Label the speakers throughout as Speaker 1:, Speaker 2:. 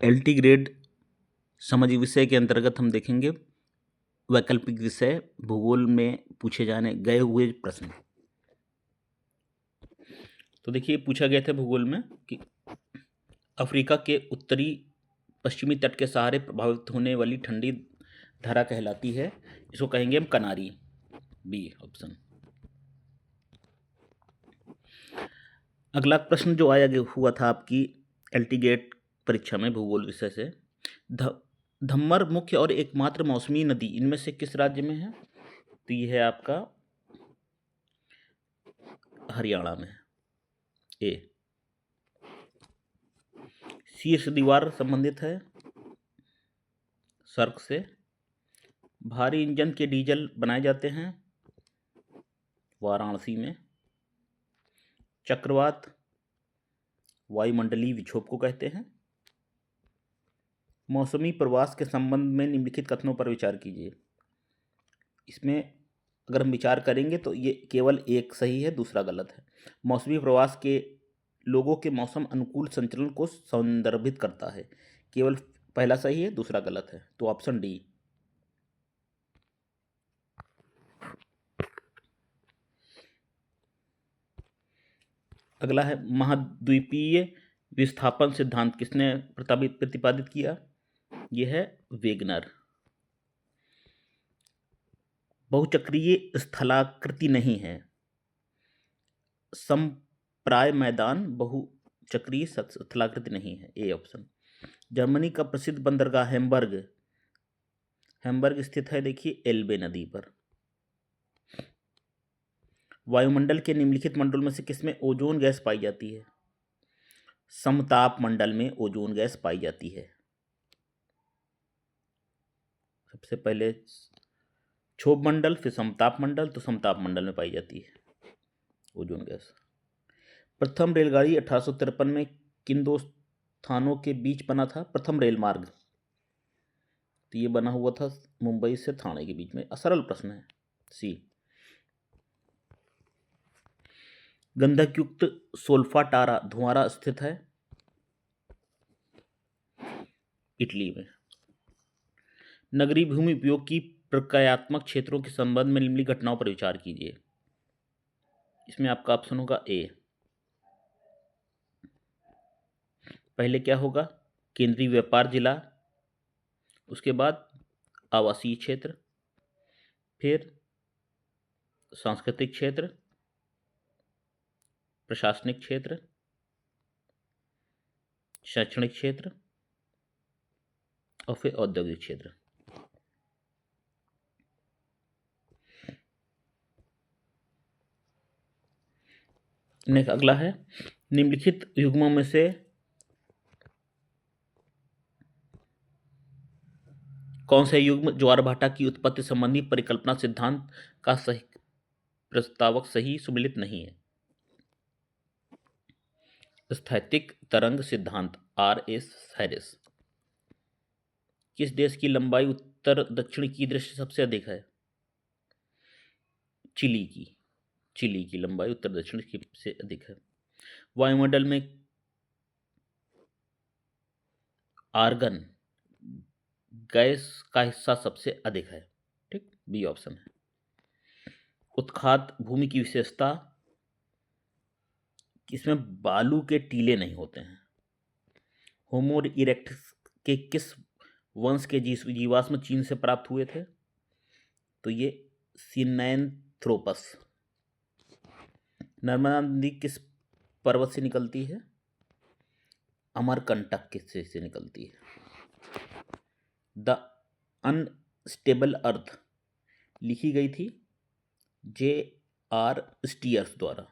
Speaker 1: LT grade सामाजिक विषय के अंतर्गत हम देखेंगे वैकल्पिक विषय भूगोल में पूछे जाने गए हुए प्रश्न। तो देखिए पूछा गया था भूगोल में कि अफ्रीका के उत्तरी पश्चिमी तट के सहारे प्रभावित होने वाली ठंडी धारा कहलाती है, इसको कहेंगे हम कनारी। B option. अगला प्रश्न जो आया हुआ था आपकी एलटी गेट परीक्षा में भूगोल विषय से, धम्मर मुख्य और एकमात्र मौसमी नदी इनमें से किस राज्य में है? तो ये है आपका हरियाणा में। ए। शीर्ष दीवार संबंधित है सर्क से। भारी इंजन के डीजल बनाए जाते हैं वाराणसी में। चक्रवात वायुमंडलीय विक्षोभ को कहते हैं। मौसमी प्रवास के संबंध में निम्नलिखित कथनों पर विचार कीजिए। इसमें अगर हम विचार करेंगे तो ये केवल एक सही है, दूसरा गलत है। मौसमी प्रवास के लोगों के मौसम अनुकूल संचलन को संदर्भित करता है। केवल पहला सही है, दूसरा गलत है, तो ऑप्शन डी। अगला है महाद्वीपीय विस्थापन सिद्धांत किसने प्रतिपादित किया? यह है वेगनर। बहुचक्रीय स्थलाकृति नहीं है। समप्राय मैदान बहुचक्रीय स्थलाकृति नहीं है। A option. जर्मनी का प्रसिद्ध बंदरगाह हैम्बर्ग स्थित है, देखिए एल्बे नदी पर। वायुमंडल के निम्नलिखित मंडल में से किसमें ओजोन गैस पाई जाती है? समताप मंडल में ओजोन गैस पाई जाती है। सबसे पहले क्षोभ मंडल, फिर समताप मंडल, तो समताप मंडल में पाई जाती है ओजोन गैस। प्रथम रेलगाड़ी 1853 में किन दो स्थानों के बीच बना था? प्रथम रेल मार्ग तो ये बना हुआ था मुंबई से ठाणे के बीच में। सरल प्रश्न है। सी। गंधकयुक्त सोल्फाटारा धुआरा स्थित है इटली में। नगरीय भूमि उपयोग की प्रक्रियात्मक क्षेत्रों के संबंध में निम्नलिखित घटनाओं पर विचार कीजिए। इसमें आपका ऑप्शन होगा ए। पहले क्या होगा? केंद्रीय व्यापार जिला, उसके बाद आवासीय क्षेत्र, फिर सांस्कृतिक क्षेत्र, प्रशासनिक क्षेत्र, शैक्षणिक क्षेत्र और फिर औद्योगिक क्षेत्र। नेक्स्ट अगला है निम्नलिखित युग्मों में से कौन सा युग्म ज्वारभाटा की उत्पत्ति संबंधी परिकल्पना सिद्धांत का सही प्रस्तावक सही सुमेलित नहीं है? स्थैतिक तरंग सिद्धांत आर.एस. हैरिस। किस देश की लंबाई उत्तर दक्षिण की दृष्टि से सबसे अधिक है? चिली की लंबाई उत्तर दक्षिण की से अधिक है। वायुमंडल में आर्गन गैस का हिस्सा सबसे अधिक है। ठीक, बी ऑप्शन है। उत्खात भूमि की विशेषता, इसमें बालू के टीले नहीं होते हैं। होमो इरेक्टस के किस वंश के जीवाश्म चीन से प्राप्त हुए थे? तो ये सिनैंथ्रोपस। नर्मदा नदी किस पर्वत से निकलती है? अमरकंटक से निकलती है। द अनस्टेबल अर्थ लिखी गई थी J.R. स्टीयर्स द्वारा।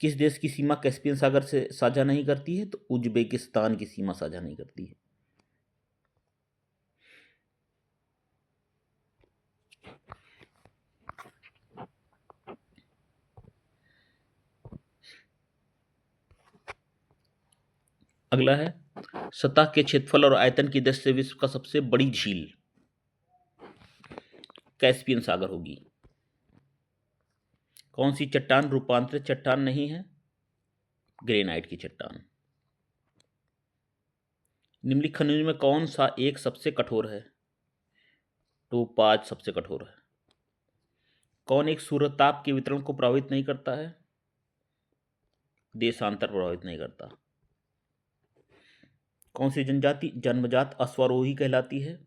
Speaker 1: किस देश की सीमा कैस्पियन सागर से साझा नहीं करती है? तो उज्बेकिस्तान की सीमा साझा नहीं करती है। अगला है सतह के क्षेत्रफल और आयतन की दृष्टि से विश्व का सबसे बड़ी झील कैस्पियन सागर होगी। कौन सी चट्टान रूपांतरित चट्टान नहीं है? ग्रेनाइट की चट्टान। निम्नलिखित खनिजों में कौन सा एक सबसे कठोर है? टोपाज सबसे कठोर है। कौन एक सूर्यताप के वितरण को प्रभावित नहीं करता है? देशांतर प्रभावित नहीं करता। कौन सी जनजाति जन्मजात अश्वारोही कहलाती है?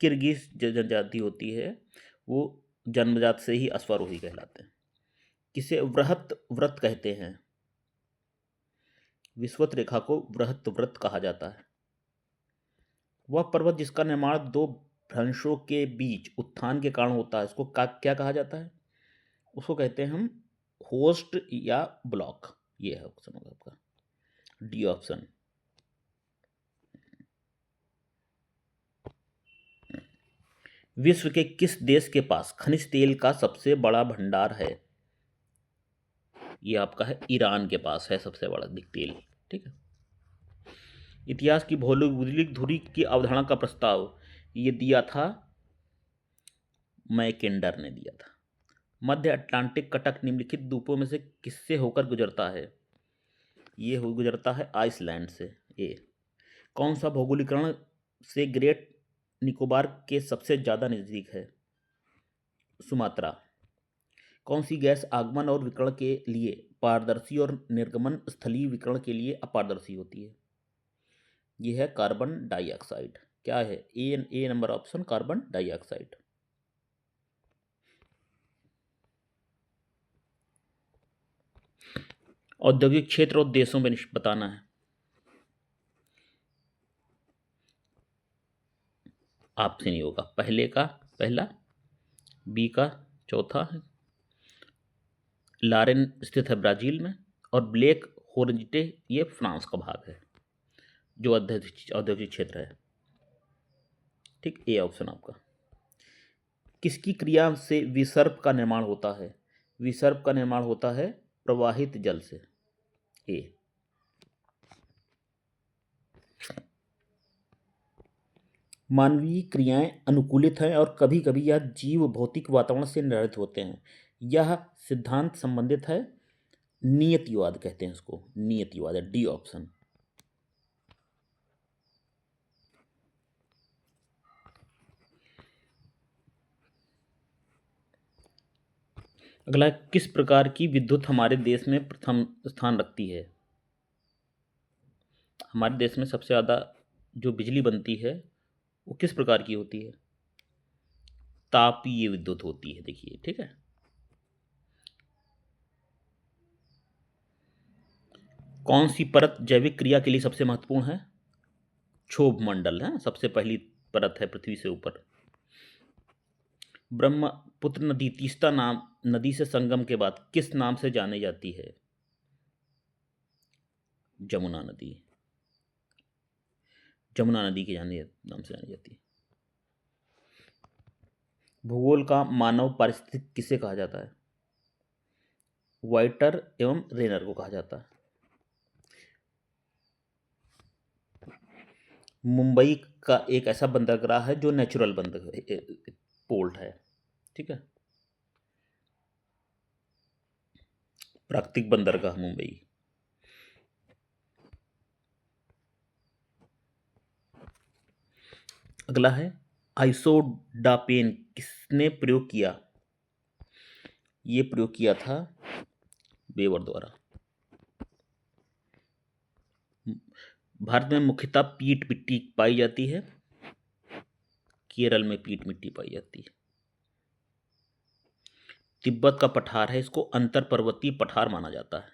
Speaker 1: किर्गिज जनजाति होती है वो जन्मजात से ही अश्वारोही कहलाते हैं। किसे वृहत व्रत कहते हैं? विषुवत रेखा को वृहत व्रत कहा जाता है। वह पर्वत जिसका निर्माण दो भ्रंशों के बीच उत्थान के कारण होता है उसको क्या कहा जाता है? उसको कहते हैं हम होस्ट या ब्लॉक। ये है ऑप्शन होगा आपका डी ऑप्शन। विश्व के किस देश के पास खनिज तेल का सबसे बड़ा भंडार है? ये आपका है ईरान के पास है सबसे बड़ा तेल। ठीक है। इतिहास की भौगोलिक धुरी की अवधारणा का प्रस्ताव ये दिया था मैकेंडर ने दिया था। मध्य अटलांटिक कटक निम्नलिखित द्वीपों में से किससे होकर गुजरता है? ये हो गुजरता है आइसलैंड से। ए। कौन सा भौगोलिकरण से ग्रेट निकोबार के सबसे ज़्यादा नज़दीक है? सुमात्रा। कौन सी गैस आगमन और विकिरण के लिए पारदर्शी और निर्गमन स्थलीय विकिरण के लिए अपारदर्शी होती है? यह है कार्बन डाइऑक्साइड। क्या है? ए नंबर ऑप्शन कार्बन डाइऑक्साइड। औद्योगिक क्षेत्र और देशों में बताना है। आपसे नहीं होगा। पहले का पहला, बी का चौथा है, लारेन स्थित है ब्राजील में, और ब्लेक होर्जिटे ये फ्रांस का भाग है जो औद्योगिक क्षेत्र है। ठीक, ए ऑप्शन आपका। किसकी क्रिया से विसर्प का निर्माण होता है? विसर्प का निर्माण होता है प्रवाहित जल से। ए। मानवीय क्रियाएं अनुकूलित हैं और कभी कभी यह जीव भौतिक वातावरण से निर्धारित होते हैं। यह सिद्धांत संबंधित है नियतिवाद कहते हैं इसको। नियतिवाद है डी ऑप्शन। अगला, किस प्रकार की विद्युत हमारे देश में प्रथम स्थान रखती है? हमारे देश में सबसे ज़्यादा जो बिजली बनती है वो किस प्रकार की होती है? तापीय विद्युत होती है। देखिए, ठीक है। कौन सी परत जैविक क्रिया के लिए सबसे महत्वपूर्ण है? क्षोभ मंडल है सबसे पहली परत है पृथ्वी से ऊपर। ब्रह्मपुत्र नदी तीस्ता नाम नदी से संगम के बाद किस नाम से जानी जाती है? जमुना नदी। जमुना नदी के नाम से जानी जाती है। भूगोल का मानव पारिस्थितिक किसे कहा जाता है? वाइटर एवं रेनर को कहा जाता है। मुंबई का एक ऐसा बंदरगाह है जो नेचुरल बंदरगाह पोर्ट है। ठीक है, प्राकृतिक बंदरगाह मुंबई। अगला है आइसोडापेन किसने प्रयोग किया? ये प्रयोग किया था वेबर द्वारा। भारत में मुख्यतः पीट मिट्टी पाई जाती है। केरल में पीट मिट्टी पाई जाती है। तिब्बत का पठार है, इसको अंतर पर्वतीय पठार माना जाता है।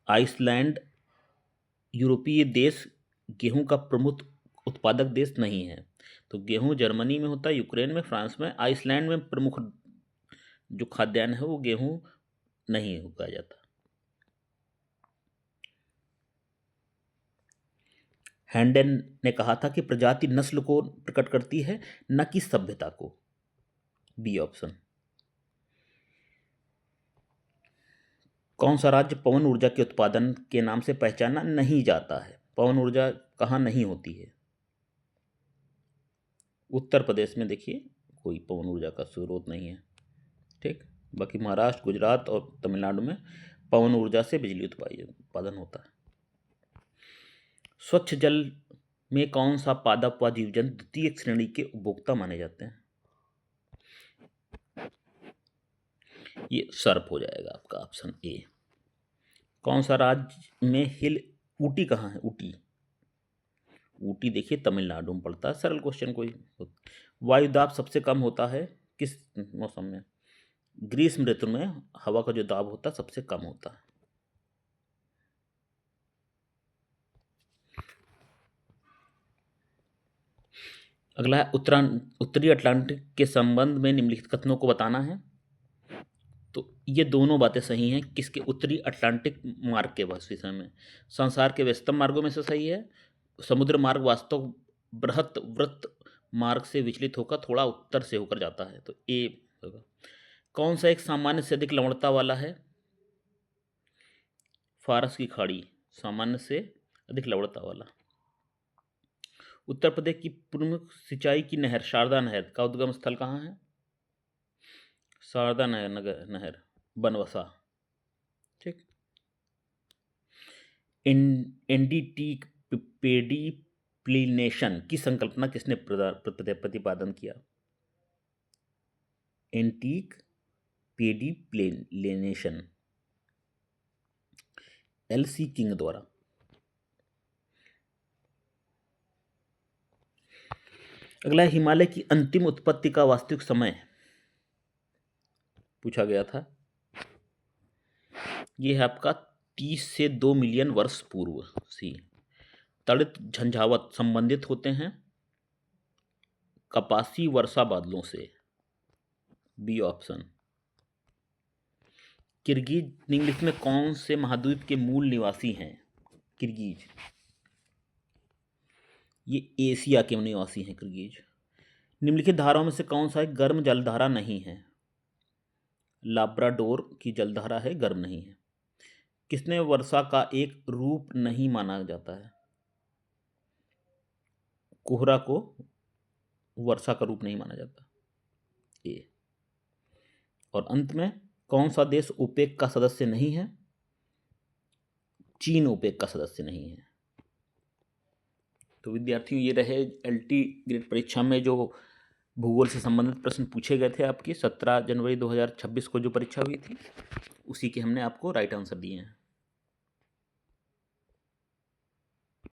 Speaker 1: आइसलैंड यूरोपीय देश गेहूं का प्रमुख उत्पादक देश नहीं है। तो गेहूं जर्मनी में होता है, यूक्रेन में, फ्रांस में। आइसलैंड में प्रमुख जो खाद्यान्न है वो गेहूं नहीं उगाया जाता। हैंडेन ने कहा था कि प्रजाति नस्ल को प्रकट करती है न कि सभ्यता को। B option. कौन सा राज्य पवन ऊर्जा के उत्पादन के नाम से पहचाना नहीं जाता है? पवन ऊर्जा कहाँ नहीं होती है? उत्तर प्रदेश में देखिए कोई पवन ऊर्जा का स्रोत नहीं है। ठीक। बाकी महाराष्ट्र, गुजरात और तमिलनाडु में पवन ऊर्जा से बिजली उत्पादन होता है। स्वच्छ जल में कौन सा पादप व जीव जंतु द्वितीय श्रेणी के उपभोक्ता माने जाते हैं? ये सर्प हो जाएगा आपका ऑप्शन ए। कौन सा राज्य में ऊटी कहाँ है? ऊटी देखिए तमिलनाडु में पड़ता है। सरल क्वेश्चन कोई। वायु दाब सबसे कम होता है किस मौसम में? ग्रीष्म ऋतु में हवा का जो दाब होता है सबसे कम होता है। अगला है उत्तरी अटलांटिक के संबंध में निम्नलिखित कथनों को बताना है। तो ये दोनों बातें सही हैं। किसके? उत्तरी अटलांटिक मार्ग के विषय में। संसार के व्यस्तम मार्गों में से सही है। समुद्र मार्ग वास्तव बृहत वृत्त मार्ग से विचलित होकर थोड़ा उत्तर से होकर जाता है, तो ए होगा। कौन सा एक सामान्य से अधिक लवणता वाला है? फारस की खाड़ी सामान्य से अधिक लवणता वाला। उत्तर प्रदेश की प्रमुख सिंचाई की नहर शारदा नहर का उद्गम स्थल कहाँ है? शारदा नहर बनवसा। ठीक। एनडीटी पेडिप्लिनेशन की संकल्पना किसने प्रतिपादन किया? एंटीक पेडिप्लिनेशन एलसी किंग द्वारा। अगला हिमालय की अंतिम उत्पत्ति का वास्तविक समय पूछा गया था। यह है आपका 30 से 2 मिलियन वर्ष पूर्व। सी। तड़ित झंझावत संबंधित होते हैं कपासी वर्षा बादलों से। B option. किर्गिज निम्नलिखित में कौन से महाद्वीप के मूल निवासी हैं? किर्गिज ये एशिया के निवासी हैं किर्गिज। निम्नलिखित धाराओं में से कौन सा एक गर्म जलधारा नहीं है? लाब्राडोर की जलधारा है, गर्म नहीं है। किसने वर्षा का एक रूप नहीं माना जाता है? कोहरा को वर्षा का रूप नहीं माना जाता। ए। और अंत में कौन सा देश ओपेक का सदस्य नहीं है? चीन ओपेक का सदस्य नहीं है। तो विद्यार्थियों ये रहे एलटी ग्रेड परीक्षा में जो भूगोल से संबंधित प्रश्न पूछे गए थे आपकी 17 जनवरी 2026 को जो परीक्षा हुई थी, उसी के हमने आपको राइट आंसर दिए हैं।